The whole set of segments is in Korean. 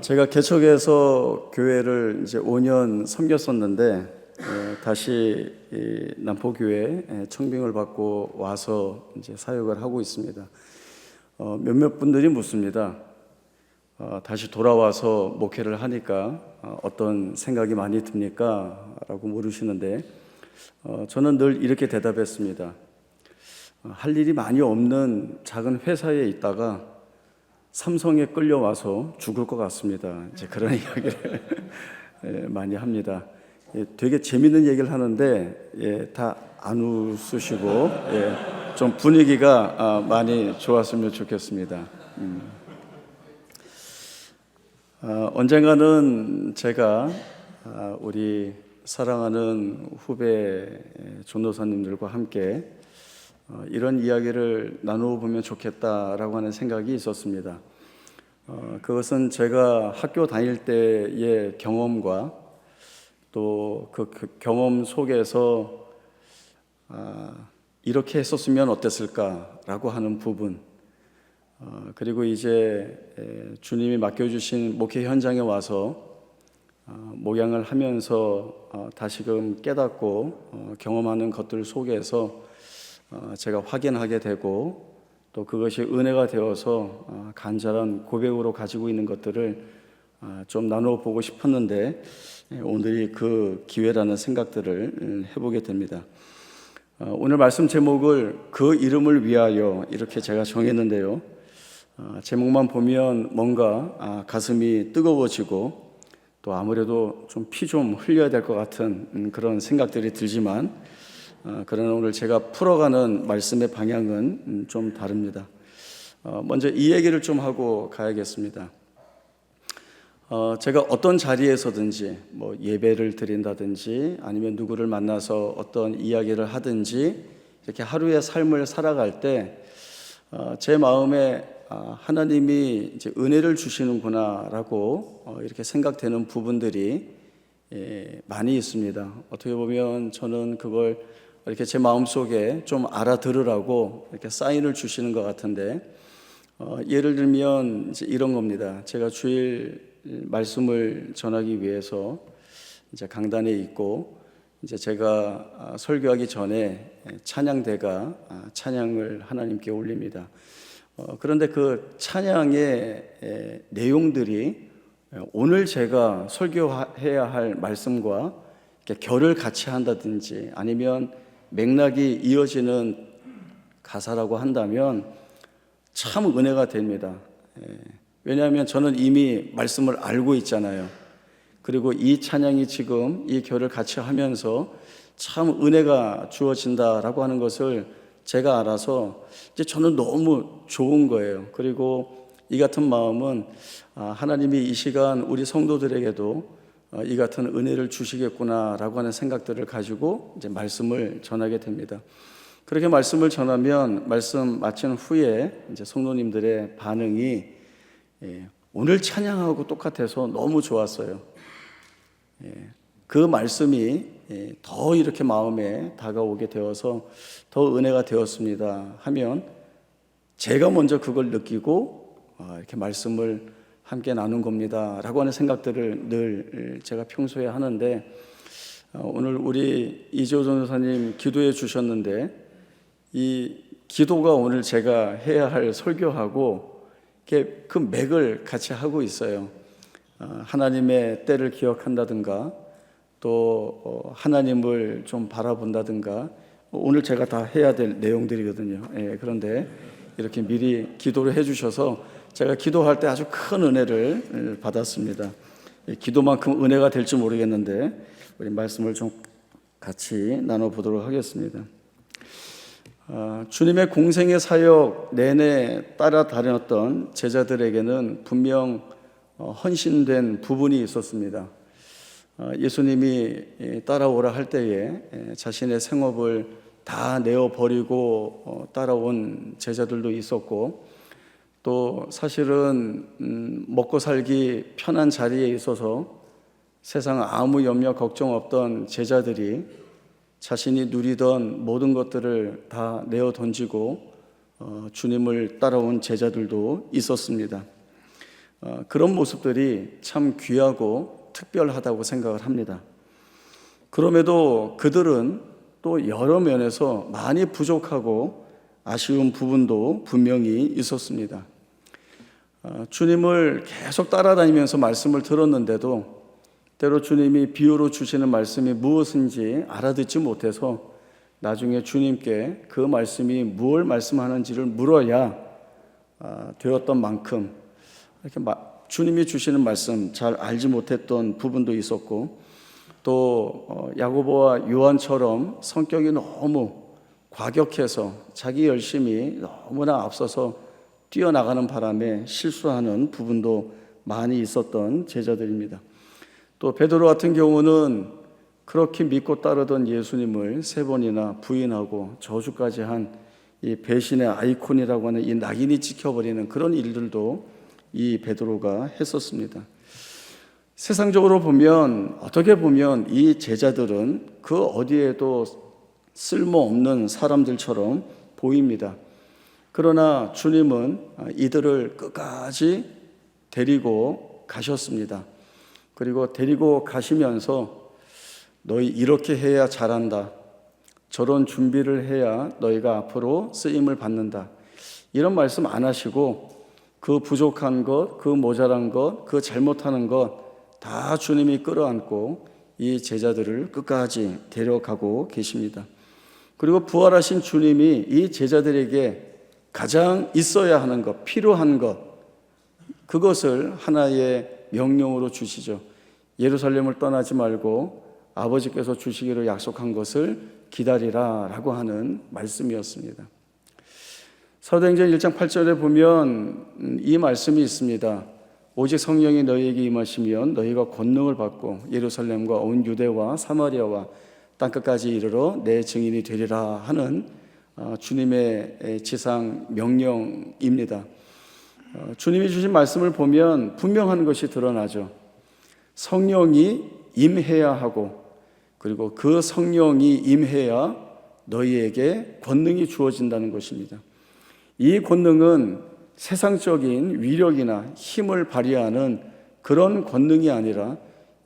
제가 개척해서 교회를 이제 5년 섬겼었는데 다시 이 남포교회 청빙을 받고 와서 이제 사역을 하고 있습니다. 몇몇 분들이 묻습니다. 다시 돌아와서 목회를 하니까 어떤 생각이 많이 듭니까? 라고 물으시는데 저는 늘 이렇게 대답했습니다. 할 일이 많이 없는 작은 회사에 있다가 삼성에 끌려와서 죽을 것 같습니다. 이제 그런 이야기를 많이 합니다. 되게 재밌는 얘기를 하는데 다 안 웃으시고 좀 분위기가 많이 좋았으면 좋겠습니다. 언젠가는 제가 우리 사랑하는 후배 전도사님들과 함께 이런 이야기를 나누어 보면 좋겠다라고 하는 생각이 있었습니다. 그것은 제가 학교 다닐 때의 경험과 또 그 경험 속에서 이렇게 했었으면 어땠을까라고 하는 부분, 그리고 이제 주님이 맡겨주신 목회 현장에 와서 목양을 하면서 다시금 깨닫고 경험하는 것들 속에서 제가 확인하게 되고 또 그것이 은혜가 되어서 간절한 고백으로 가지고 있는 것들을 좀 나누어 보고 싶었는데 오늘이 그 기회라는 생각들을 해보게 됩니다. 오늘 말씀 제목을 그 이름을 위하여 이렇게 제가 정했는데요. 제목만 보면 뭔가 가슴이 뜨거워지고 또 아무래도 좀 피 좀 흘려야 될 것 같은 그런 생각들이 들지만 그러나 오늘 제가 풀어가는 말씀의 방향은 좀 다릅니다. 먼저 이 얘기를 좀 하고 가야겠습니다. 제가 어떤 자리에서든지 뭐 예배를 드린다든지 아니면 누구를 만나서 어떤 이야기를 하든지 이렇게 하루의 삶을 살아갈 때 제 마음에 하나님이 이제 은혜를 주시는구나라고 이렇게 생각되는 부분들이 많이 있습니다. 어떻게 보면 저는 그걸 이렇게 제 마음속에 좀 알아들으라고 이렇게 사인을 주시는 것 같은데 예를 들면 이제 이런 겁니다. 제가 주일 말씀을 전하기 위해서 이제 강단에 있고 이제 제가 설교하기 전에 찬양대가 찬양을 하나님께 올립니다. 그런데 그 찬양의 내용들이 오늘 제가 설교해야 할 말씀과 이렇게 결을 같이 한다든지 아니면 맥락이 이어지는 가사라고 한다면 참 은혜가 됩니다. 왜냐하면 저는 이미 말씀을 알고 있잖아요. 그리고 이 찬양이 지금 이 결을 같이 하면서 참 은혜가 주어진다라고 하는 것을 제가 알아서 이제 저는 너무 좋은 거예요. 그리고 이 같은 마음은 하나님이 이 시간 우리 성도들에게도 이 같은 은혜를 주시겠구나라고 하는 생각들을 가지고 이제 말씀을 전하게 됩니다. 그렇게 말씀을 전하면 말씀 마친 후에 이제 성도님들의 반응이 오늘 찬양하고 똑같아서 너무 좋았어요. 그 말씀이 더 이렇게 마음에 다가오게 되어서 더 은혜가 되었습니다 하면 제가 먼저 그걸 느끼고 이렇게 말씀을 함께 나눈 겁니다 라고 하는 생각들을 늘 제가 평소에 하는데 오늘 우리 이재호 전도사님 기도해 주셨는데 이 기도가 오늘 제가 해야 할 설교하고 그 맥을 같이 하고 있어요. 하나님의 때를 기억한다든가 또 하나님을 좀 바라본다든가 오늘 제가 다 해야 될 내용들이거든요. 그런데 이렇게 미리 기도를 해주셔서 제가 기도할 때 아주 큰 은혜를 받았습니다. 기도만큼 은혜가 될지 모르겠는데 우리 말씀을 좀 같이 나눠보도록 하겠습니다. 주님의 공생의 사역 내내 따라다녔던 제자들에게는 분명 헌신된 부분이 있었습니다. 예수님이 따라오라 할 때에 자신의 생업을 다 내어버리고 따라온 제자들도 있었고 또 사실은 먹고 살기 편한 자리에 있어서 세상 아무 염려 걱정 없던 제자들이 자신이 누리던 모든 것들을 다 내어 던지고 주님을 따라온 제자들도 있었습니다. 그런 모습들이 참 귀하고 특별하다고 생각을 합니다. 그럼에도 그들은 또 여러 면에서 많이 부족하고 아쉬운 부분도 분명히 있었습니다. 주님을 계속 따라다니면서 말씀을 들었는데도 때로 주님이 비유로 주시는 말씀이 무엇인지 알아듣지 못해서 나중에 주님께 그 말씀이 무엇을 말씀하는지를 물어야 되었던 만큼 이렇게 주님이 주시는 말씀 잘 알지 못했던 부분도 있었고, 또 야고보와 요한처럼 성격이 너무 과격해서 자기 열심이 너무나 앞서서 뛰어나가는 바람에 실수하는 부분도 많이 있었던 제자들입니다. 또 베드로 같은 경우는 그렇게 믿고 따르던 예수님을 3번이나 부인하고 저주까지 한 이 배신의 아이콘이라고 하는 이 낙인이 찍혀버리는 그런 일들도 이 베드로가 했었습니다. 세상적으로 보면, 어떻게 보면 이 제자들은 그 어디에도 쓸모없는 사람들처럼 보입니다. 그러나 주님은 이들을 끝까지 데리고 가셨습니다. 그리고 데리고 가시면서 너희 이렇게 해야 잘한다, 저런 준비를 해야 너희가 앞으로 쓰임을 받는다, 이런 말씀 안 하시고 그 부족한 것, 그 모자란 것, 그 잘못하는 것 다 주님이 끌어안고 이 제자들을 끝까지 데려가고 계십니다. 그리고 부활하신 주님이 이 제자들에게 가장 있어야 하는 것, 필요한 것, 그것을 하나의 명령으로 주시죠. 예루살렘을 떠나지 말고 아버지께서 주시기로 약속한 것을 기다리라 라고 하는 말씀이었습니다. 사도행전 1장 8절에 보면 이 말씀이 있습니다. 오직 성령이 너희에게 임하시면 너희가 권능을 받고 예루살렘과 온 유대와 사마리아와 땅끝까지 이르러 내 증인이 되리라 하는 주님의 지상 명령입니다. 주님이 주신 말씀을 보면 분명한 것이 드러나죠. 성령이 임해야 하고, 그리고 그 성령이 임해야 너희에게 권능이 주어진다는 것입니다. 이 권능은 세상적인 위력이나 힘을 발휘하는 그런 권능이 아니라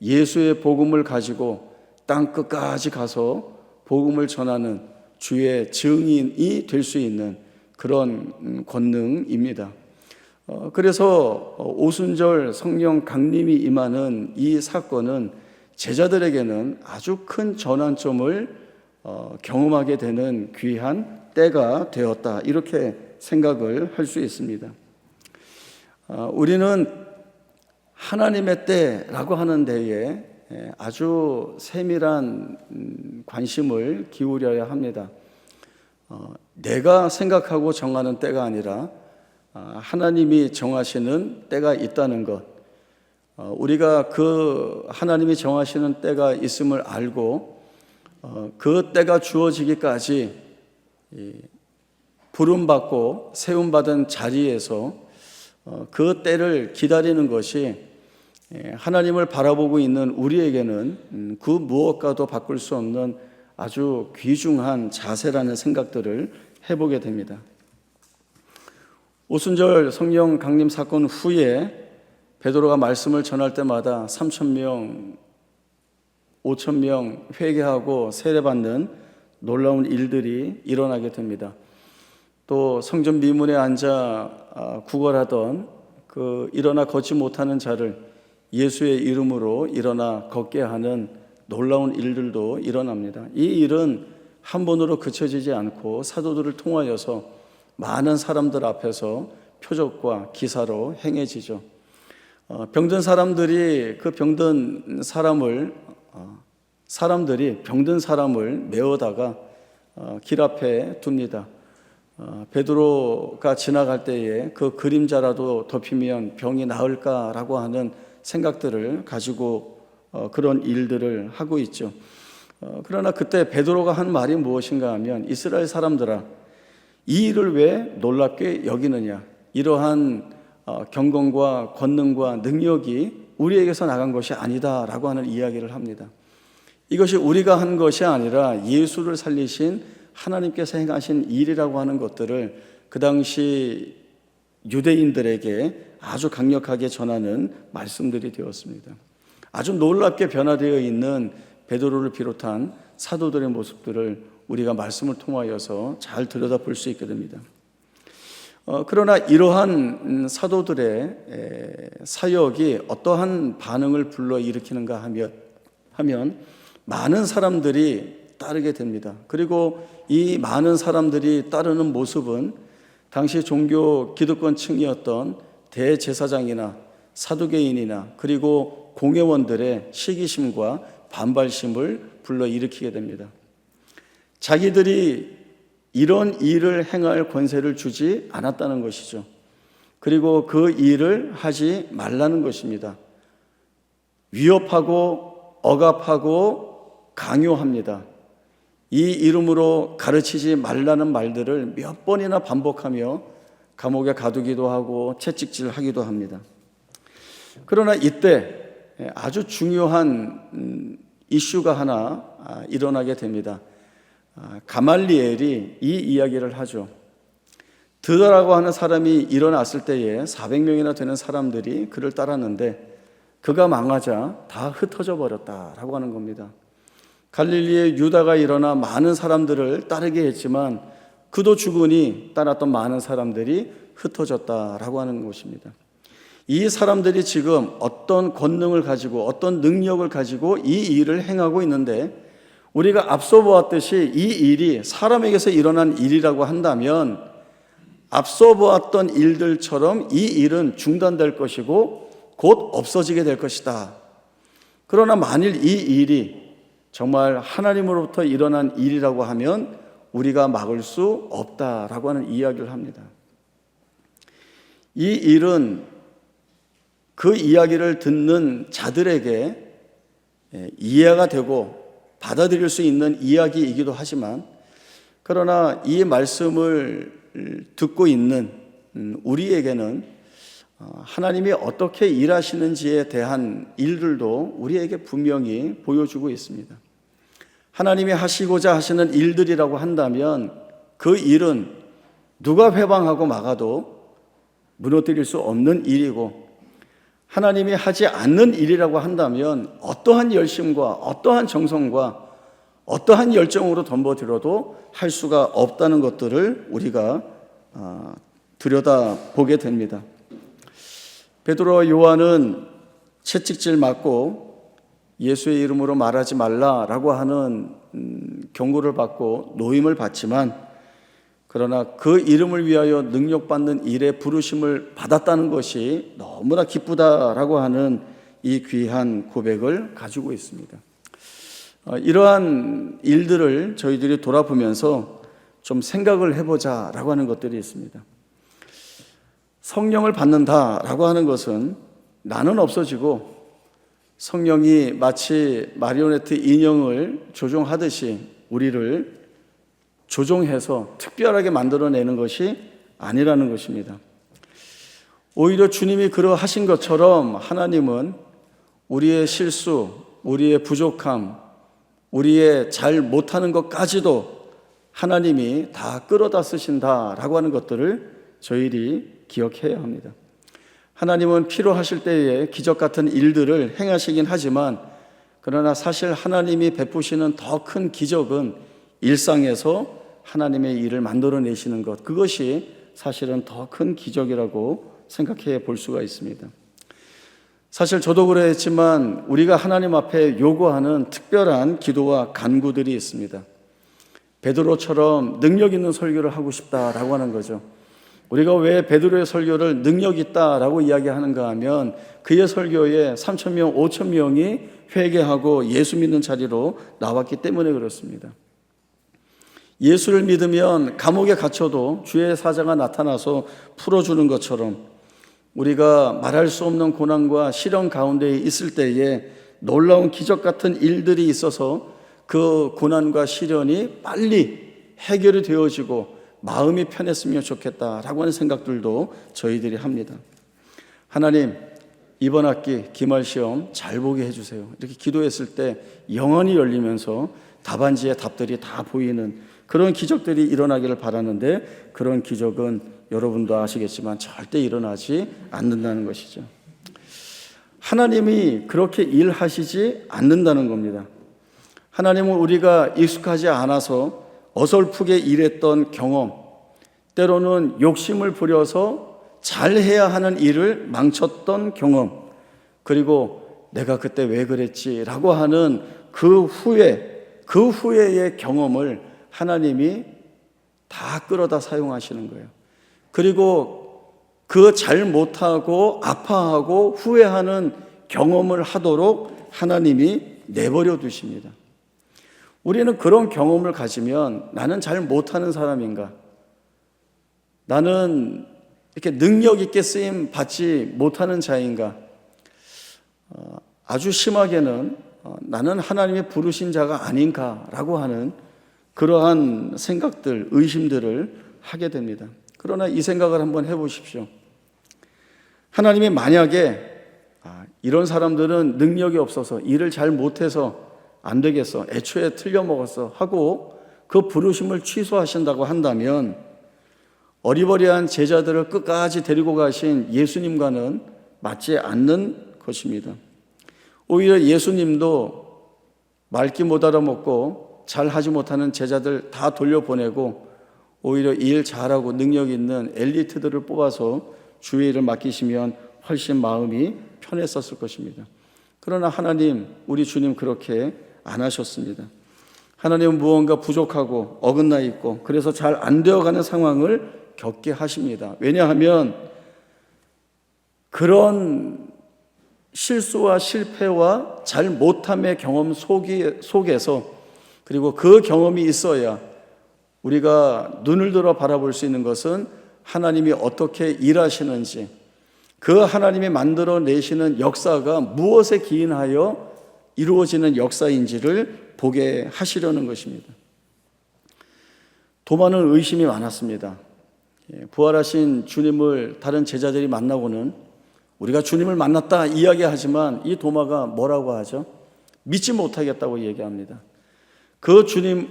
예수의 복음을 가지고 땅 끝까지 가서 복음을 전하는 주의 증인이 될 수 있는 그런 권능입니다. 그래서 오순절 성령 강림이 임하는 이 사건은 제자들에게는 아주 큰 전환점을 경험하게 되는 귀한 때가 되었다, 이렇게 생각을 할 수 있습니다. 우리는 하나님의 때라고 하는 데에 아주 세밀한 관심을 기울여야 합니다. 내가 생각하고 정하는 때가 아니라 하나님이 정하시는 때가 있다는 것, 우리가 그 하나님이 정하시는 때가 있음을 알고 그 때가 주어지기까지 부름받고 세움받은 자리에서 그 때를 기다리는 것이 하나님을 바라보고 있는 우리에게는 그 무엇과도 바꿀 수 없는 아주 귀중한 자세라는 생각들을 해보게 됩니다. 오순절 성령 강림 사건 후에 베드로가 말씀을 전할 때마다 3,000명, 5,000명 회개하고 세례받는 놀라운 일들이 일어나게 됩니다. 또 성전 미문에 앉아 구걸하던 그 일어나 걷지 못하는 자를 예수의 이름으로 일어나 걷게 하는 놀라운 일들도 일어납니다. 이 일은 한 번으로 그쳐지지 않고 사도들을 통하여서 많은 사람들 앞에서 표적과 기사로 행해지죠. 병든 사람들이 그 병든 사람들이 병든 사람을 메어다가 길 앞에 둡니다. 베드로가 지나갈 때에 그 그림자라도 덮이면 병이 나을까라고 하는 생각들을 가지고 그런 일들을 하고 있죠. 그러나 그때 베드로가 한 말이 무엇인가 하면, 이스라엘 사람들아, 이 일을 왜 놀랍게 여기느냐, 이러한 경건과 권능과 능력이 우리에게서 나간 것이 아니다라고 하는 이야기를 합니다. 이것이 우리가 한 것이 아니라 예수를 살리신 하나님께서 행하신 일이라고 하는 것들을 그 당시 유대인들에게 아주 강력하게 전하는 말씀들이 되었습니다. 아주 놀랍게 변화되어 있는 베드로를 비롯한 사도들의 모습들을 우리가 말씀을 통하여서 잘 들여다볼 수 있게 됩니다. 그러나 이러한 사도들의 사역이 어떠한 반응을 불러일으키는가 하면 많은 사람들이 따르게 됩니다. 그리고 이 많은 사람들이 따르는 모습은 당시 종교 기득권층이었던 대제사장이나 사두개인이나 그리고 공회원들의 시기심과 반발심을 불러일으키게 됩니다. 자기들이 이런 일을 행할 권세를 주지 않았다는 것이죠. 그리고 그 일을 하지 말라는 것입니다. 위협하고 억압하고 강요합니다. 이 이름으로 가르치지 말라는 말들을 몇 번이나 반복하며 감옥에 가두기도 하고 채찍질하기도 합니다. 그러나 이때 아주 중요한 이슈가 하나 일어나게 됩니다. 가말리엘이 이 이야기를 하죠. 드라라고 하는 사람이 일어났을 때에 400명이나 되는 사람들이 그를 따랐는데 그가 망하자 다 흩어져 버렸다라고 하는 겁니다. 갈릴리에 유다가 일어나 많은 사람들을 따르게 했지만 그도 죽으니 따랐던 많은 사람들이 흩어졌다라고 하는 것입니다. 이 사람들이 지금 어떤 권능을 가지고 어떤 능력을 가지고 이 일을 행하고 있는데 우리가 앞서 보았듯이 이 일이 사람에게서 일어난 일이라고 한다면 앞서 보았던 일들처럼 이 일은 중단될 것이고 곧 없어지게 될 것이다. 그러나 만일 이 일이 정말 하나님으로부터 일어난 일이라고 하면 우리가 막을 수 없다라고 하는 이야기를 합니다. 이 일은 그 이야기를 듣는 자들에게 이해가 되고 받아들일 수 있는 이야기이기도 하지만 그러나 이 말씀을 듣고 있는 우리에게는 하나님이 어떻게 일하시는지에 대한 일들도 우리에게 분명히 보여주고 있습니다. 하나님이 하시고자 하시는 일들이라고 한다면 그 일은 누가 회방하고 막아도 무너뜨릴 수 없는 일이고 하나님이 하지 않는 일이라고 한다면 어떠한 열심과 어떠한 정성과 어떠한 열정으로 덤벼들어도 할 수가 없다는 것들을 우리가 들여다보게 됩니다. 베드로와 요한은 채찍질 맞고 예수의 이름으로 말하지 말라라고 하는 경고를 받고 노임을 받지만 그러나 그 이름을 위하여 능력받는 일에 부르심을 받았다는 것이 너무나 기쁘다라고 하는 이 귀한 고백을 가지고 있습니다. 이러한 일들을 저희들이 돌아보면서 좀 생각을 해보자라고 하는 것들이 있습니다. 성령을 받는다라고 하는 것은 나는 없어지고 성령이 마치 마리오네트 인형을 조종하듯이 우리를 조종해서 특별하게 만들어내는 것이 아니라는 것입니다. 오히려 주님이 그러하신 것처럼 하나님은 우리의 실수, 우리의 부족함, 우리의 잘 못하는 것까지도 하나님이 다 끌어다 쓰신다라고 하는 것들을 저희들이 기억해야 합니다. 하나님은 필요하실 때에 기적 같은 일들을 행하시긴 하지만 그러나 사실 하나님이 베푸시는 더 큰 기적은 일상에서 하나님의 일을 만들어내시는 것, 그것이 사실은 더 큰 기적이라고 생각해 볼 수가 있습니다. 사실 저도 그랬지만 우리가 하나님 앞에 요구하는 특별한 기도와 간구들이 있습니다. 베드로처럼 능력 있는 설교를 하고 싶다라고 하는 거죠. 우리가 왜 베드로의 설교를 능력 있다라고 이야기하는가 하면 그의 설교에 3,000명, 5,000명이 회개하고 예수 믿는 자리로 나왔기 때문에 그렇습니다. 예수를 믿으면 감옥에 갇혀도 주의 사자가 나타나서 풀어주는 것처럼 우리가 말할 수 없는 고난과 시련 가운데 있을 때에 놀라운 기적 같은 일들이 있어서 그 고난과 시련이 빨리 해결이 되어지고 마음이 편했으면 좋겠다라고 하는 생각들도 저희들이 합니다. 하나님, 이번 학기 기말시험 잘 보게 해주세요. 이렇게 기도했을 때 영혼이 열리면서 답안지의 답들이 다 보이는 그런 기적들이 일어나기를 바라는데 그런 기적은 여러분도 아시겠지만 절대 일어나지 않는다는 것이죠. 하나님이 그렇게 일하시지 않는다는 겁니다. 하나님은 우리가 익숙하지 않아서 어설프게 일했던 경험, 때로는 욕심을 부려서 잘해야 하는 일을 망쳤던 경험, 그리고 내가 그때 왜 그랬지 라고 하는 그 후에의 경험을 하나님이 다 끌어다 사용하시는 거예요. 그리고 그 잘 못하고 아파하고 후회하는 경험을 하도록 하나님이 내버려 두십니다. 우리는 그런 경험을 가지면 나는 잘 못하는 사람인가? 나는 이렇게 능력 있게 쓰임 받지 못하는 자인가? 아주 심하게는 나는 하나님의 부르신 자가 아닌가라고 하는 그러한 생각들, 의심들을 하게 됩니다. 그러나 이 생각을 한번 해보십시오. 하나님이 만약에 이런 사람들은 능력이 없어서 일을 잘 못해서 안 되겠어, 애초에 틀려먹었어 하고 그 부르심을 취소하신다고 한다면 어리버리한 제자들을 끝까지 데리고 가신 예수님과는 맞지 않는 것입니다. 오히려 예수님도 말귀 못 알아먹고 잘하지 못하는 제자들 다 돌려보내고 오히려 일 잘하고 능력 있는 엘리트들을 뽑아서 주의 일을 맡기시면 훨씬 마음이 편했었을 것입니다. 그러나 하나님, 우리 주님 그렇게 안 하셨습니다. 하나님은 무언가 부족하고 어긋나 있고 그래서 잘 안 되어가는 상황을 겪게 하십니다. 왜냐하면 그런 실수와 실패와 잘 못함의 경험 속에서 그리고 그 경험이 있어야 우리가 눈을 들어 바라볼 수 있는 것은 하나님이 어떻게 일하시는지, 그 하나님이 만들어내시는 역사가 무엇에 기인하여 이루어지는 역사인지를 보게 하시려는 것입니다. 도마는 의심이 많았습니다. 부활하신 주님을 다른 제자들이 만나고는 우리가 주님을 만났다 이야기하지만 이 도마가 뭐라고 하죠? 믿지 못하겠다고 얘기합니다. 그 주님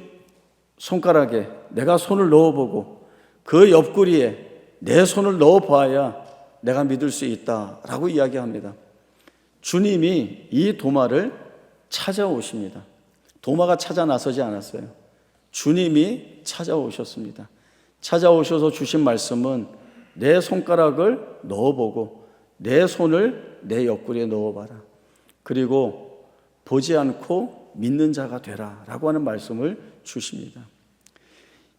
손가락에 내가 손을 넣어보고 그 옆구리에 내 손을 넣어봐야 내가 믿을 수 있다라고 이야기합니다. 주님이 이 도마를 찾아오십니다. 도마가 찾아 나서지 않았어요. 주님이 찾아오셨습니다. 찾아오셔서 주신 말씀은 내 손가락을 넣어보고 내 손을 내 옆구리에 넣어봐라. 그리고 보지 않고 믿는 자가 되라 라고 하는 말씀을 주십니다.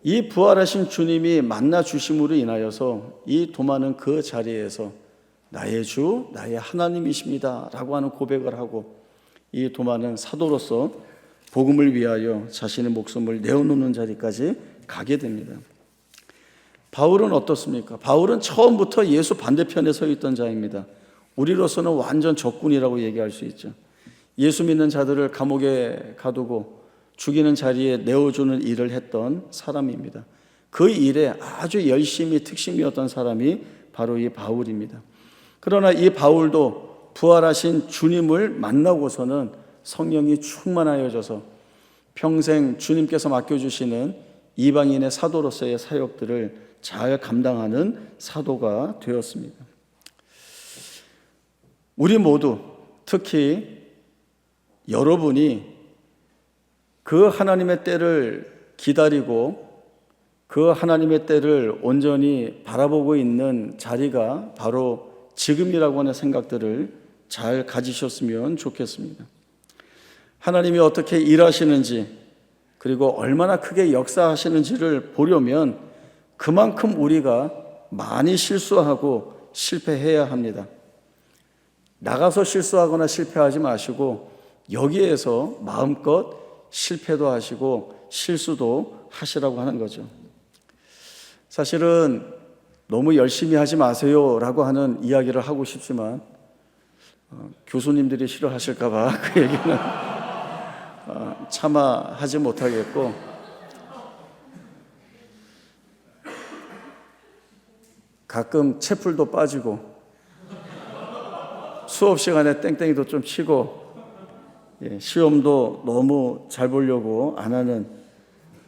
이 부활하신 주님이 만나 주심으로 인하여서 이 도마는 그 자리에서 나의 주, 나의 하나님이십니다 라고 하는 고백을 하고 이 도마는 사도로서 복음을 위하여 자신의 목숨을 내어놓는 자리까지 가게 됩니다. 바울은 어떻습니까? 바울은 처음부터 예수 반대편에 서 있던 자입니다. 우리로서는 완전 적군이라고 얘기할 수 있죠. 예수 믿는 자들을 감옥에 가두고 죽이는 자리에 내어주는 일을 했던 사람입니다. 그 일에 아주 열심히 특심이었던 사람이 바로 이 바울입니다. 그러나 이 바울도 부활하신 주님을 만나고서는 성령이 충만하여져서 평생 주님께서 맡겨주시는 이방인의 사도로서의 사역들을 잘 감당하는 사도가 되었습니다. 우리 모두, 특히 여러분이 그 하나님의 때를 기다리고 그 하나님의 때를 온전히 바라보고 있는 자리가 바로 지금이라고 하는 생각들을 잘 가지셨으면 좋겠습니다. 하나님이 어떻게 일하시는지 그리고 얼마나 크게 역사하시는지를 보려면 그만큼 우리가 많이 실수하고 실패해야 합니다. 나가서 실수하거나 실패하지 마시고 여기에서 마음껏 실패도 하시고 실수도 하시라고 하는 거죠. 사실은 너무 열심히 하지 마세요 라고 하는 이야기를 하고 싶지만 교수님들이 싫어하실까 봐 그 얘기는 차마 하지 못하겠고, 가끔 채플도 빠지고 수업 시간에 땡땡이도 좀 치고 시험도 너무 잘 보려고 안 하는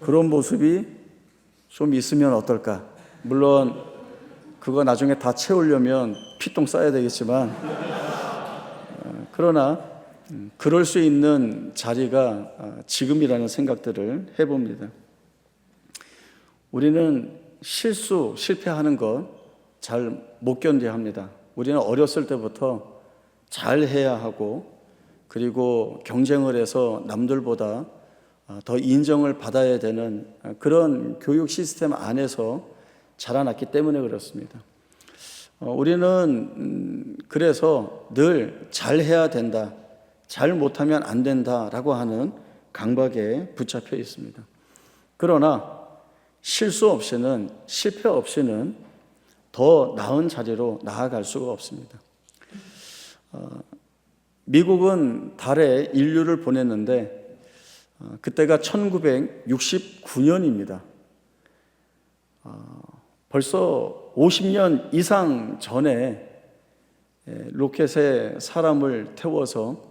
그런 모습이 좀 있으면 어떨까? 물론 그거 나중에 다 채우려면 피똥 싸야 되겠지만, 그러나 그럴 수 있는 자리가 지금이라는 생각들을 해봅니다. 우리는 실패하는 것 잘 못 견뎌합니다. 우리는 어렸을 때부터 잘해야 하고, 그리고 경쟁을 해서 남들보다 더 인정을 받아야 되는 그런 교육 시스템 안에서 자라났기 때문에 그렇습니다. 우리는 그래서 늘 잘해야 된다, 잘 못하면 안 된다라고 하는 강박에 붙잡혀 있습니다. 그러나 실수 없이는, 실패 없이는 더 나은 자리로 나아갈 수가 없습니다. 미국은 달에 인류를 보냈는데 그때가 1969년입니다. 벌써 50년 이상 전에 로켓에 사람을 태워서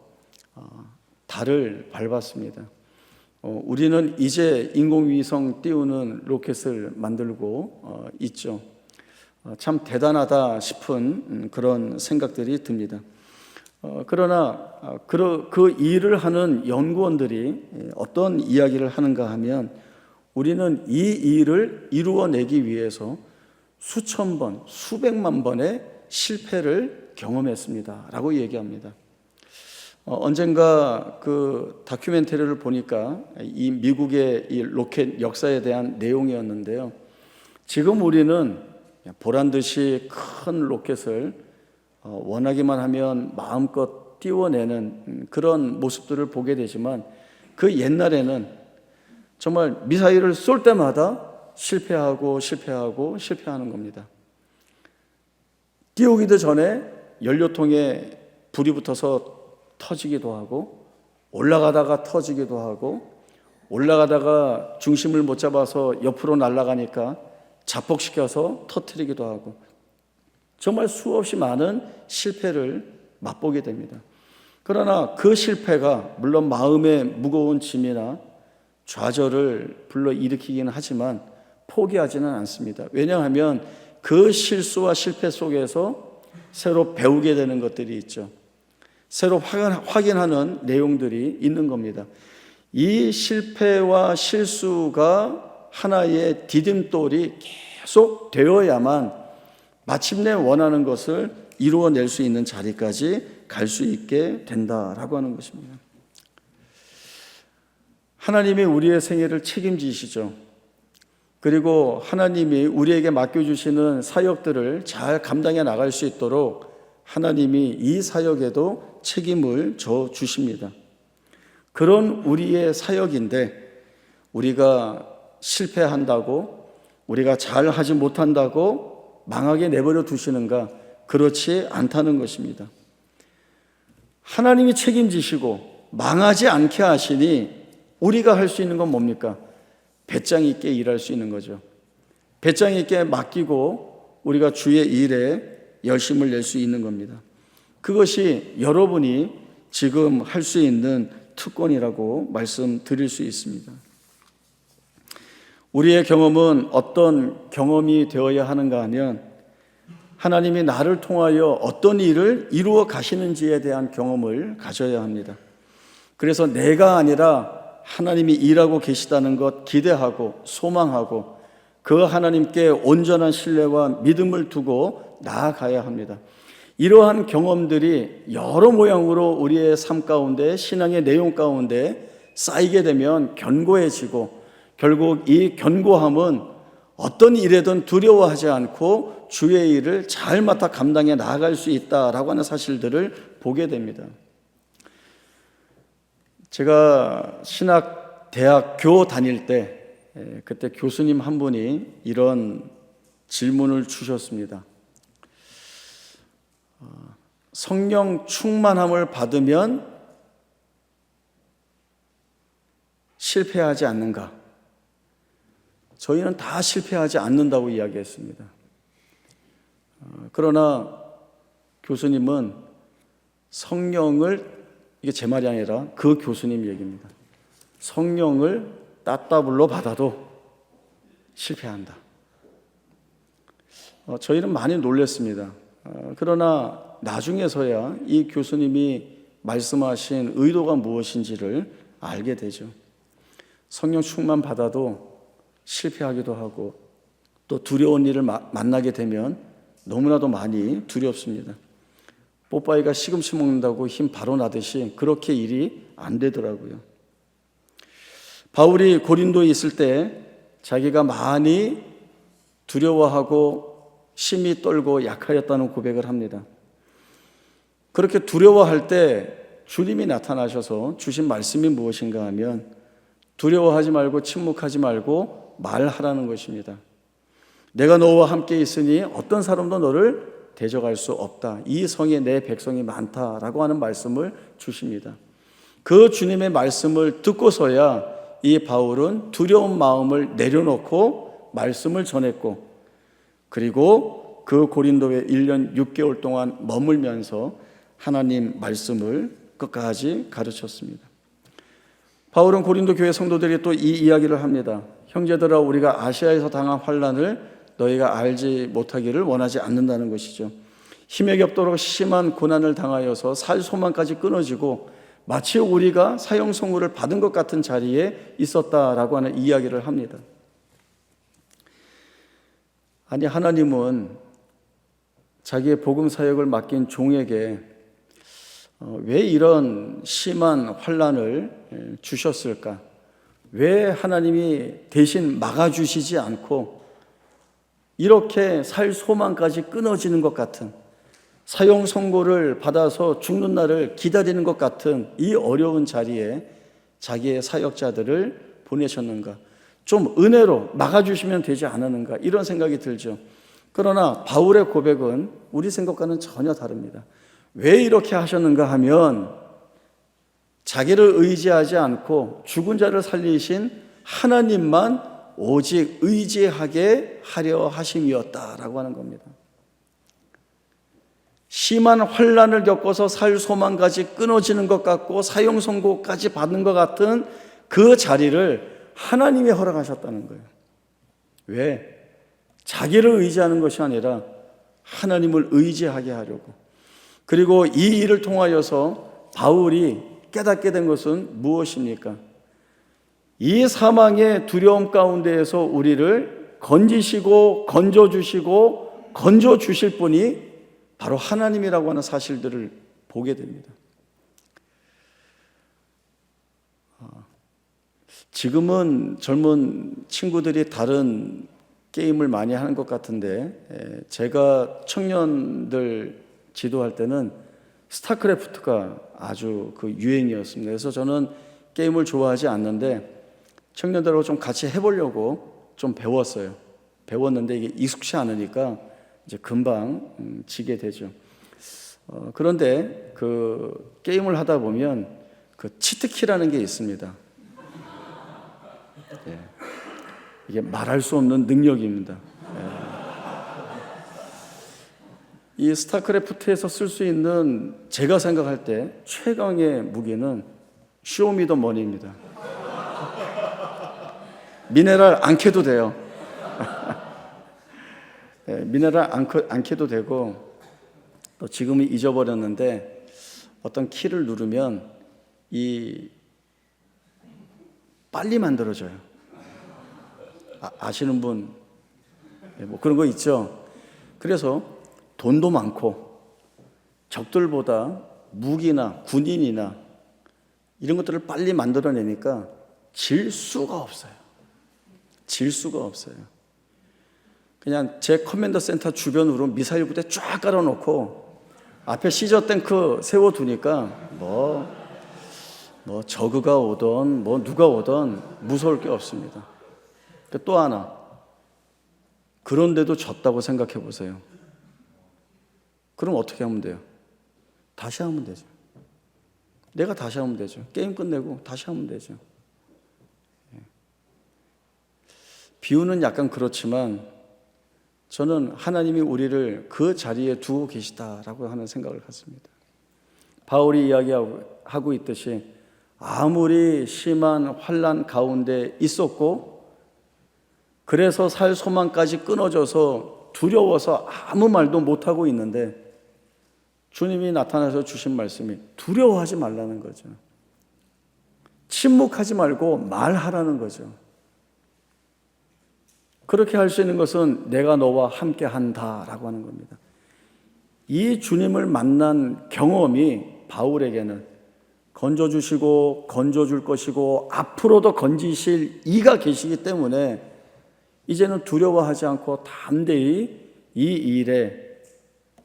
달을 밟았습니다. 우리는 이제 인공위성 띄우는 로켓을 만들고 있죠. 참 대단하다 싶은 그런 생각들이 듭니다. 그러나 그 일을 하는 연구원들이 어떤 이야기를 하는가 하면, 우리는 이 일을 이루어내기 위해서 수천 번, 수백만 번의 실패를 경험했습니다 라고 얘기합니다. 언젠가 그 다큐멘터리를 보니까 이 미국의 이 로켓 역사에 대한 내용이었는데요, 지금 우리는 보란듯이 큰 로켓을 원하기만 하면 마음껏 띄워내는 그런 모습들을 보게 되지만, 그 옛날에는 정말 미사일을 쏠 때마다 실패하는 겁니다. 띄우기도 전에 연료통에 불이 붙어서 터지기도 하고, 올라가다가 터지기도 하고, 올라가다가 중심을 못 잡아서 옆으로 날아가니까 자폭시켜서 터뜨리기도 하고, 정말 수없이 많은 실패를 맛보게 됩니다. 그러나 그 실패가 물론 마음에 무거운 짐이나 좌절을 불러일으키기는 하지만 포기하지는 않습니다. 왜냐하면 그 실수와 실패 속에서 새로 배우게 되는 것들이 있죠. 새로 확인하는 내용들이 있는 겁니다. 이 실패와 실수가 하나의 디딤돌이 계속 되어야만 마침내 원하는 것을 이루어낼 수 있는 자리까지 갈 수 있게 된다라고 하는 것입니다. 하나님이 우리의 생애를 책임지시죠. 그리고 하나님이 우리에게 맡겨주시는 사역들을 잘 감당해 나갈 수 있도록 하나님이 이 사역에도 책임을 져 주십니다. 그런 우리의 사역인데, 우리가 실패한다고, 우리가 잘하지 못한다고 망하게 내버려 두시는가? 그렇지 않다는 것입니다. 하나님이 책임지시고 망하지 않게 하시니 우리가 할 수 있는 건 뭡니까? 배짱 있게 일할 수 있는 거죠. 배짱 있게 맡기고 우리가 주의 일에 열심을 낼 수 있는 겁니다. 그것이 여러분이 지금 할 수 있는 특권이라고 말씀드릴 수 있습니다. 우리의 경험은 어떤 경험이 되어야 하는가 하면, 하나님이 나를 통하여 어떤 일을 이루어 가시는지에 대한 경험을 가져야 합니다. 그래서 내가 아니라 하나님이 일하고 계시다는 것 기대하고 소망하고, 그 하나님께 온전한 신뢰와 믿음을 두고 나아가야 합니다. 이러한 경험들이 여러 모양으로 우리의 삶 가운데, 신앙의 내용 가운데 쌓이게 되면 견고해지고, 결국 이 견고함은 어떤 일에든 두려워하지 않고 주의 일을 잘 맡아 감당해 나아갈 수 있다라고 하는 사실들을 보게 됩니다. 제가 대학교 다닐 때, 그때 교수님 한 분이 이런 질문을 주셨습니다. 성령 충만함을 받으면 실패하지 않는가? 저희는 다 실패하지 않는다고 이야기했습니다. 그러나 교수님은 성령을, 이게 제 말이 아니라 그 교수님 얘기입니다. 성령을 따따블로 받아도 실패한다. 저희는 많이 놀랐습니다. 그러나 나중에서야 이 교수님이 말씀하신 의도가 무엇인지를 알게 되죠. 성령 충만 받아도 실패하기도 하고 또 두려운 일을 만나게 되면 너무나도 많이 두렵습니다. 뽀빠이가 시금치 먹는다고 힘 바로 나듯이 그렇게 일이 안 되더라고요. 바울이 고린도에 있을 때 자기가 많이 두려워하고 심히 떨고 약하였다는 고백을 합니다. 그렇게 두려워할 때 주님이 나타나셔서 주신 말씀이 무엇인가 하면 두려워하지 말고 침묵하지 말고 말하라는 것입니다. 내가 너와 함께 있으니 어떤 사람도 너를 대적할 수 없다. 이 성에 내 백성이 많다라고 하는 말씀을 주십니다. 그 주님의 말씀을 듣고서야 이 바울은 두려운 마음을 내려놓고 말씀을 전했고 그리고 그 고린도에 1년 6개월 동안 머물면서 하나님 말씀을 끝까지 가르쳤습니다. 바울은 고린도 교회 성도들이 또 이 이야기를 합니다. 형제들아, 우리가 아시아에서 당한 환난을 너희가 알지 못하기를 원하지 않는다는 것이죠. 힘에 겹도록 심한 고난을 당하여서 살 소망까지 끊어지고 마치 우리가 사형 선고를 받은 것 같은 자리에 있었다라고 하는 이야기를 합니다. 아니, 하나님은 자기의 복음 사역을 맡긴 종에게 왜 이런 심한 환난을 주셨을까? 왜 하나님이 대신 막아주시지 않고 이렇게 살 소망까지 끊어지는 것 같은, 사형 선고를 받아서 죽는 날을 기다리는 것 같은 이 어려운 자리에 자기의 사역자들을 보내셨는가? 좀 은혜로 막아주시면 되지 않았는가? 이런 생각이 들죠. 그러나 바울의 고백은 우리 생각과는 전혀 다릅니다. 왜 이렇게 하셨는가 하면 자기를 의지하지 않고 죽은 자를 살리신 하나님만 오직 의지하게 하려 하심이었다라고 하는 겁니다. 심한 환난을 겪어서 살 소망까지 끊어지는 것 같고 사형 선고까지 받는 것 같은 그 자리를 하나님이 허락하셨다는 거예요. 왜? 자기를 의지하는 것이 아니라 하나님을 의지하게 하려고. 그리고 이 일을 통하여서 바울이 깨닫게 된 것은 무엇입니까? 이 사망의 두려움 가운데에서 우리를 건지시고 건져주시고 건져주실 분이 바로 하나님이라고 하는 사실들을 보게 됩니다. 지금은 젊은 친구들이 다른 게임을 많이 하는 것 같은데 제가 청년들 지도할 때는 스타크래프트가 아주 그 유행이었습니다. 그래서 저는 게임을 좋아하지 않는데 청년들하고 좀 같이 해보려고 좀 배웠어요. 배웠는데 이게 익숙치 않으니까 이제 금방 지게 되죠. 그런데 그 게임을 하다 보면 그 치트키라는 게 있습니다. 예. 이게 말할 수 없는 능력입니다. 예. 이 스타크래프트에서 쓸 수 있는 제가 생각할 때 최강의 무기는 쇼미더머니입니다. 미네랄 안 캐도 돼요. 네, 미네랄 안 캐도 되고 또 지금은 잊어버렸는데 어떤 키를 누르면 이 빨리 만들어져요. 아시는 분 뭐 그런 거 있죠. 그래서 돈도 많고 적들보다 무기나 군인이나 이런 것들을 빨리 만들어내니까 질 수가 없어요. 질 수가 없어요. 그냥 제 커맨더 센터 주변으로 미사일 부대 쫙 깔아놓고 앞에 시저 탱크 세워두니까 뭐 저그가 오던 뭐 누가 오던 무서울 게 없습니다. 또 하나, 그런데도 졌다고 생각해 보세요. 그럼 어떻게 하면 돼요? 다시 하면 되죠. 내가 다시 하면 되죠. 게임 끝내고 다시 하면 되죠. 비유는 약간 그렇지만 저는 하나님이 우리를 그 자리에 두고 계시다라고 하는 생각을 갖습니다. 바울이 이야기하고 있듯이 아무리 심한 환난 가운데 있었고, 그래서 살 소망까지 끊어져서 두려워서 아무 말도 못하고 있는데, 주님이 나타나서 주신 말씀이 두려워하지 말라는 거죠. 침묵하지 말고 말하라는 거죠. 그렇게 할 수 있는 것은 내가 너와 함께 한다라고 하는 겁니다. 이 주님을 만난 경험이 바울에게는 건져주시고 건져줄 것이고 앞으로도 건지실 이가 계시기 때문에 이제는 두려워하지 않고 담대히 이 일에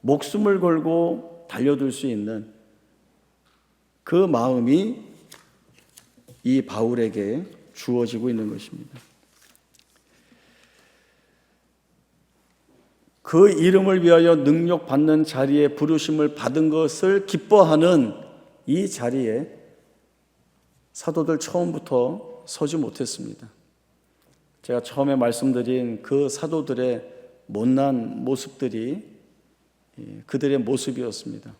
목숨을 걸고 달려들 수 있는 그 마음이 이 바울에게 주어지고 있는 것입니다. 그 이름을 위하여 능력받는 자리에 부르심을 받은 것을 기뻐하는 이 자리에 사도들 처음부터 서지 못했습니다. 제가 처음에 말씀드린 그 사도들의 못난 모습들이 그들의 모습이었습니다.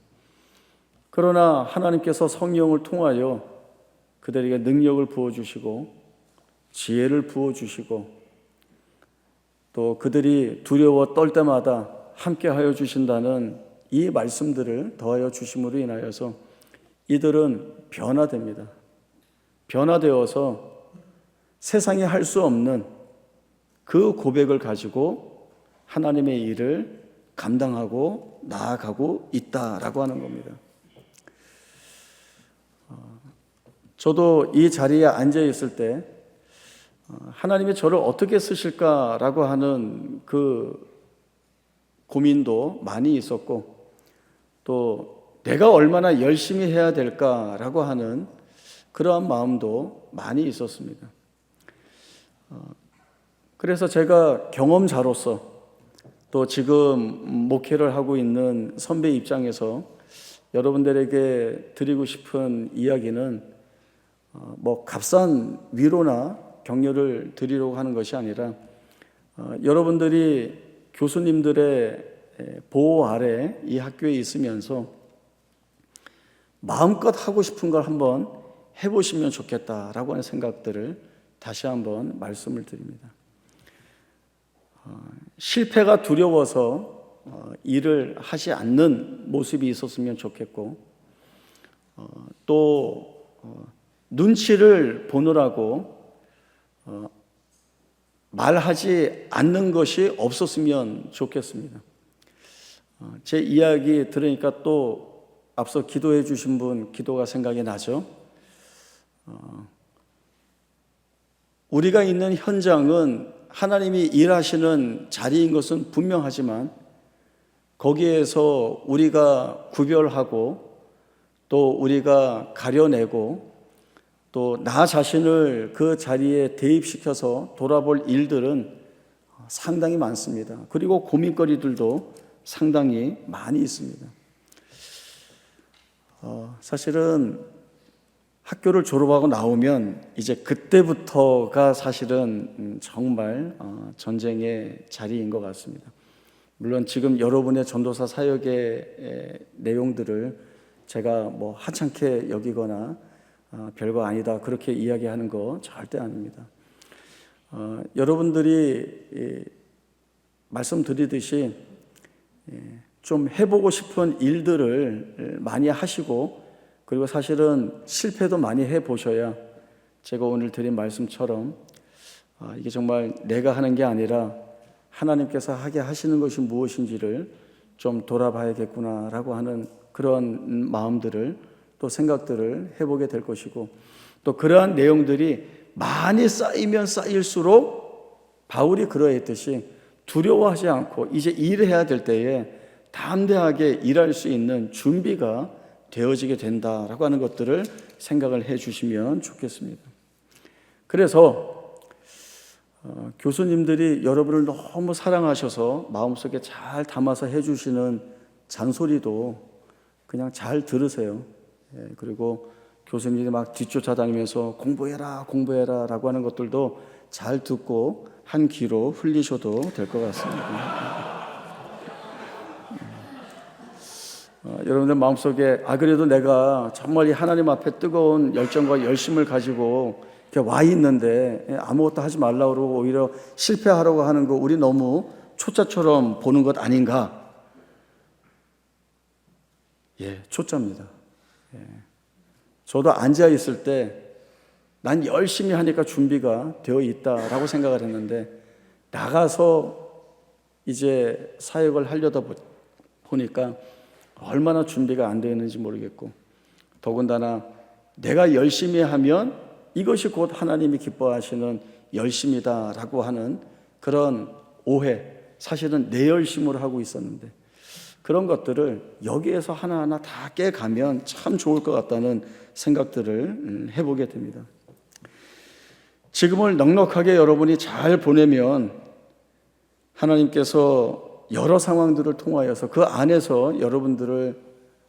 그러나 하나님께서 성령을 통하여 그들에게 능력을 부어주시고 지혜를 부어주시고 또 그들이 두려워 떨 때마다 함께하여 주신다는 이 말씀들을 더하여 주심으로 인하여서 이들은 변화됩니다. 변화되어서 세상이 할 수 없는 그 고백을 가지고 하나님의 일을 감당하고 나아가고 있다라고 하는 겁니다. 저도 이 자리에 앉아 있을 때 하나님이 저를 어떻게 쓰실까라고 하는 그 고민도 많이 있었고, 또 내가 얼마나 열심히 해야 될까라고 하는 그러한 마음도 많이 있었습니다. 그래서 제가 경험자로서 또 지금 목회를 하고 있는 선배 입장에서 여러분들에게 드리고 싶은 이야기는 값싼 위로나 격려를 드리려고 하는 것이 아니라 여러분들이 교수님들의 보호 아래 이 학교에 있으면서 마음껏 하고 싶은 걸 한번 해보시면 좋겠다라고 하는 생각들을 다시 한번 말씀을 드립니다. 실패가 두려워서 일을 하지 않는 모습이 있었으면 좋겠고, 또 눈치를 보느라고 말하지 않는 것이 없었으면 좋겠습니다. 제 이야기 들으니까 또 앞서 기도해 주신 분 기도가 생각이 나죠. 우리가 있는 현장은 하나님이 일하시는 자리인 것은 분명하지만 거기에서 우리가 구별하고 또 우리가 가려내고 또 나 자신을 그 자리에 대입시켜서 돌아볼 일들은 상당히 많습니다. 그리고 고민거리들도 상당히 많이 있습니다. 사실은 학교를 졸업하고 나오면 이제 그때부터가 사실은 정말 전쟁의 자리인 것 같습니다. 물론 지금 여러분의 전도사 사역의 내용들을 제가 하찮게 여기거나 별거 아니다 그렇게 이야기하는 거 절대 아닙니다. 여러분들이 말씀드리듯이 좀 해보고 싶은 일들을 많이 하시고, 그리고 사실은 실패도 많이 해보셔야 제가 오늘 드린 말씀처럼 이게 정말 내가 하는 게 아니라 하나님께서 하게 하시는 것이 무엇인지를 좀 돌아봐야겠구나라고 하는 그런 마음들을 또 생각들을 해보게 될 것이고, 또 그러한 내용들이 많이 쌓이면 쌓일수록 바울이 그러했듯이 두려워하지 않고 이제 일해야 될 때에 담대하게 일할 수 있는 준비가 되어지게 된다라고 하는 것들을 생각을 해 주시면 좋겠습니다. 그래서 교수님들이 여러분을 너무 사랑하셔서 마음속에 잘 담아서 해주시는 잔소리도 그냥 잘 들으세요. 그리고 교수님들이 막 뒤쫓아다니면서 공부해라 공부해라 라고 하는 것들도 잘 듣고 한 귀로 흘리셔도 될 것 같습니다. 여러분들 마음속에 그래도 내가 정말 이 하나님 앞에 뜨거운 열정과 열심을 가지고 이렇게 와 있는데 아무것도 하지 말라고 그러고 오히려 실패하라고 하는 거 우리 너무 초짜처럼 보는 것 아닌가? 초짜입니다. 저도 앉아 있을 때 난 열심히 하니까 준비가 되어 있다라고 생각을 했는데 나가서 이제 사역을 하려다 보니까 얼마나 준비가 안 되어 있는지 모르겠고, 더군다나 내가 열심히 하면 이것이 곧 하나님이 기뻐하시는 열심이다라고 하는 그런 오해, 사실은 내 열심으로 하고 있었는데 그런 것들을 여기에서 하나하나 다 깨가면 참 좋을 것 같다는 생각들을 해보게 됩니다. 지금을 넉넉하게 여러분이 잘 보내면 하나님께서 여러 상황들을 통하여서 그 안에서 여러분들을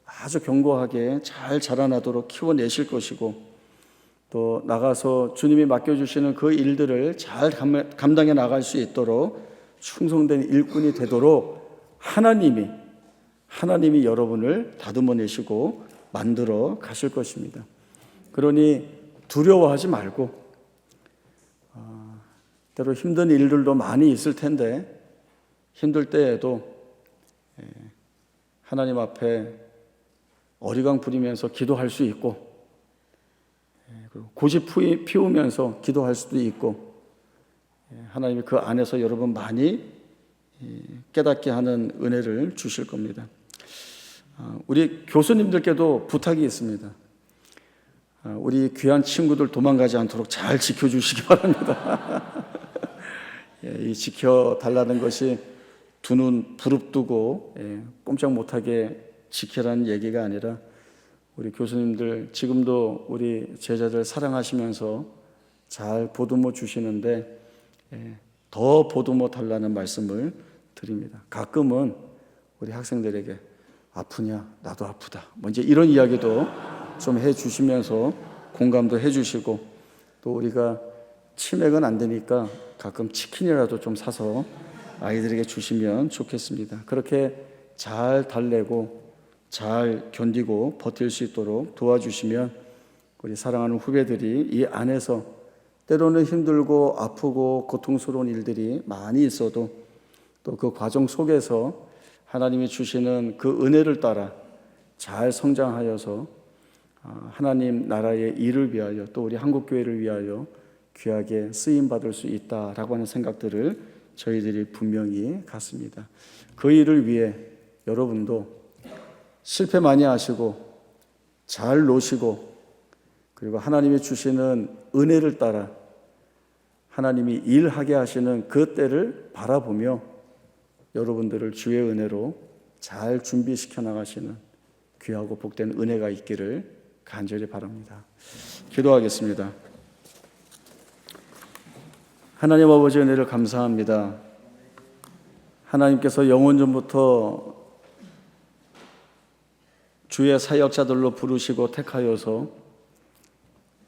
아주 견고하게 잘 자라나도록 키워내실 것이고, 또 나가서 주님이 맡겨주시는 그 일들을 잘 감당해 나갈 수 있도록 충성된 일꾼이 되도록 하나님이 여러분을 다듬어 내시고 만들어 가실 것입니다. 그러니 두려워하지 말고, 때로 힘든 일들도 많이 있을 텐데 힘들 때에도 하나님 앞에 어리광 부리면서 기도할 수 있고, 고집 피우면서 기도할 수도 있고, 하나님이 그 안에서 여러분 많이 깨닫게 하는 은혜를 주실 겁니다. 우리 교수님들께도 부탁이 있습니다. 우리 귀한 친구들 도망가지 않도록 잘 지켜주시기 바랍니다. 이 지켜달라는 것이 두 눈 부릅뜨고 꼼짝 못하게 지키라는 얘기가 아니라, 우리 교수님들 지금도 우리 제자들 사랑하시면서 잘 보듬어 주시는데 더 보듬어 달라는 말씀을 드립니다. 가끔은 우리 학생들에게 아프냐? 나도 아프다. 이제 이런 이야기도 좀 해주시면서 공감도 해주시고, 또 우리가 치맥은 안 되니까 가끔 치킨이라도 좀 사서 아이들에게 주시면 좋겠습니다. 그렇게 잘 달래고 잘 견디고 버틸 수 있도록 도와주시면 우리 사랑하는 후배들이 이 안에서 때로는 힘들고 아프고 고통스러운 일들이 많이 있어도 또 그 과정 속에서 하나님이 주시는 그 은혜를 따라 잘 성장하여서 하나님 나라의 일을 위하여 또 우리 한국교회를 위하여 귀하게 쓰임받을 수 있다라고 하는 생각들을 저희들이 분명히 갖습니다. 그 일을 위해 여러분도 실패 많이 하시고 잘 노시고, 그리고 하나님이 주시는 은혜를 따라 하나님이 일하게 하시는 그 때를 바라보며 여러분들을 주의 은혜로 잘 준비시켜 나가시는 귀하고 복된 은혜가 있기를 간절히 바랍니다. 기도하겠습니다. 하나님 아버지, 은혜를 감사합니다. 하나님께서 영원전부터 주의 사역자들로 부르시고 택하여서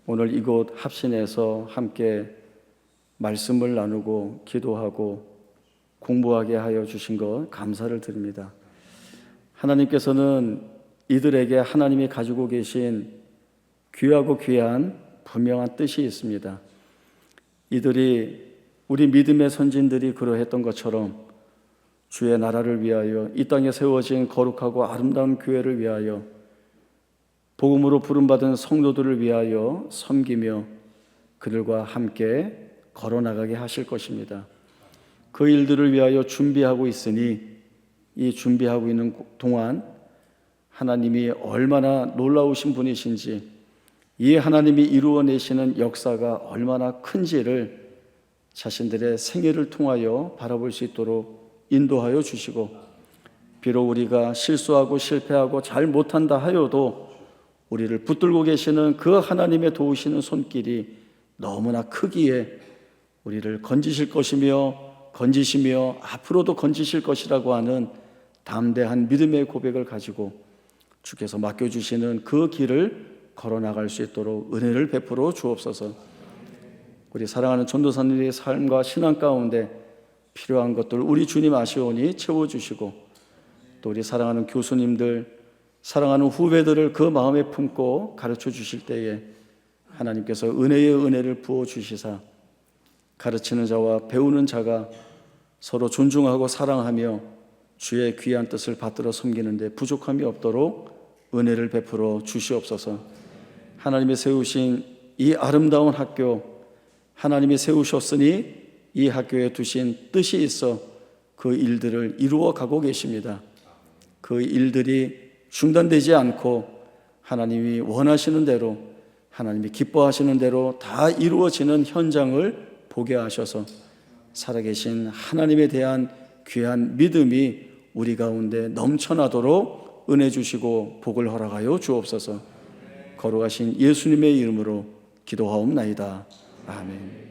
오늘 이곳 합신에서 함께 말씀을 나누고 기도하고 공부하게 하여 주신 것 감사를 드립니다. 하나님께서는 이들에게 하나님이 가지고 계신 귀하고 귀한 분명한 뜻이 있습니다. 이들이 우리 믿음의 선진들이 그러했던 것처럼 주의 나라를 위하여 이 땅에 세워진 거룩하고 아름다운 교회를 위하여 복음으로 부름받은 성도들을 위하여 섬기며 그들과 함께 걸어나가게 하실 것입니다. 그 일들을 위하여 준비하고 있으니 이 준비하고 있는 동안 하나님이 얼마나 놀라우신 분이신지, 이 하나님이 이루어내시는 역사가 얼마나 큰지를 자신들의 생애를 통하여 바라볼 수 있도록 인도하여 주시고, 비록 우리가 실수하고 실패하고 잘 못한다 하여도 우리를 붙들고 계시는 그 하나님의 도우시는 손길이 너무나 크기에 우리를 건지시며 앞으로도 건지실 것이라고 하는 담대한 믿음의 고백을 가지고 주께서 맡겨주시는 그 길을 걸어나갈 수 있도록 은혜를 베풀어 주옵소서. 우리 사랑하는 전도사님의 삶과 신앙 가운데 필요한 것들 우리 주님 아시오니 채워주시고, 또 우리 사랑하는 교수님들, 사랑하는 후배들을 그 마음에 품고 가르쳐 주실 때에 하나님께서 은혜의 은혜를 부어 주시사 가르치는 자와 배우는 자가 서로 존중하고 사랑하며 주의 귀한 뜻을 받들어 섬기는데 부족함이 없도록 은혜를 베풀어 주시옵소서. 하나님이 세우신 이 아름다운 학교, 하나님이 세우셨으니 이 학교에 두신 뜻이 있어 그 일들을 이루어 가고 계십니다. 그 일들이 중단되지 않고 하나님이 원하시는 대로, 하나님이 기뻐하시는 대로 다 이루어지는 현장을 보게 하셔서 살아계신 하나님에 대한 귀한 믿음이 우리 가운데 넘쳐나도록 은혜 주시고 복을 허락하여 주옵소서. 거룩하신 예수님의 이름으로 기도하옵나이다. 아멘.